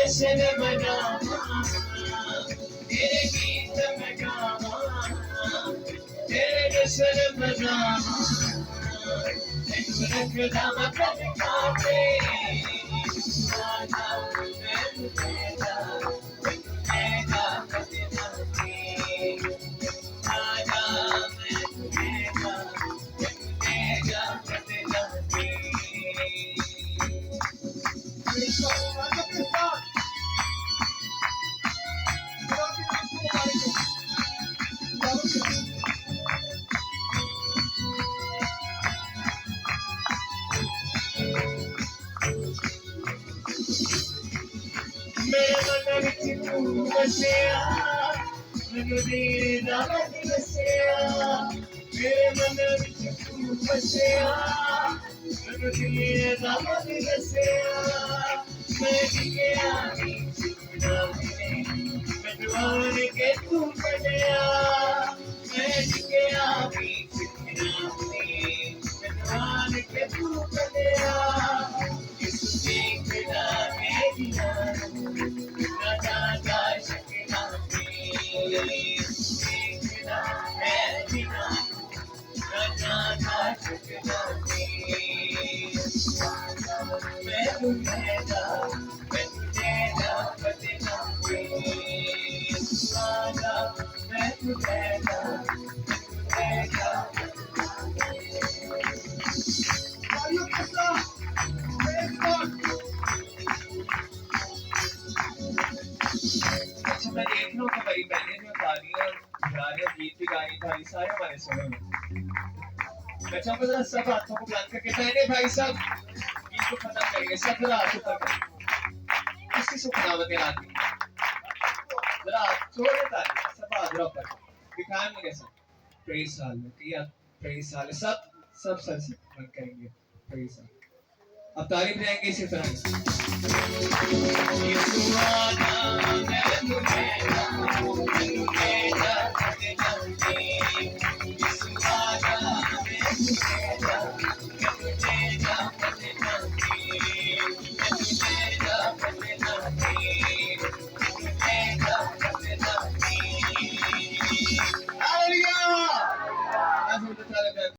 जश्न मनावा, तेरे गीत में गावा, तेरे जश्न मनावा, तेनू रखदा मैं पलकां ते, आजा मैनू लेजा, मैनू लेजा कदे नाते, आजा मैनू लेजा, मैनू लेजा कदे नाते। मेरे मन विच तू बसिया, मैनू दीन दा वध दसिया, मेरे मन विच तू बसिया, मैनू दीन दा वध दसिया, मैं टिकिया नी चुपना मिले, मैनू आन के तू पढ़िया, मैं टिकिया नी चुपना मिले, मैनू आन के तू पढ़िया, इस देखदा मेरी अच्छा मैं देख रहा हूँ कि मेरी बहनें जो तालियां बजा रही हैं, गीत भी गा रही, भाई सारे हमारे सुने हुए। मैं चाहूँगा जरा सब हाथों को बुलंद करके बहनें भाई सब गीत को खत्म करेंगे, सब जरा हाथ ऊपर करें, किसकी सुखनावत है आदमी, जरा छोड़े ताली, सब हाथ जरा ऊपर दिखाएं मुझे सब, प्रेज़ हालेलुया, किया प्रेज़ हालेलुया, सब सब सर से बंद करेंगे, प्रेज़ हालेलुया। अब तारीफ जाएंगे इसी तरह। यीशु आजा मैनू लेजा, मैनू लेजा कदे नाते, यीशु आजा मैनू लेजा, मैनू लेजा कदे नाते, मैनू लेजा कदे नाते, मैनू लेजा कदे नाते।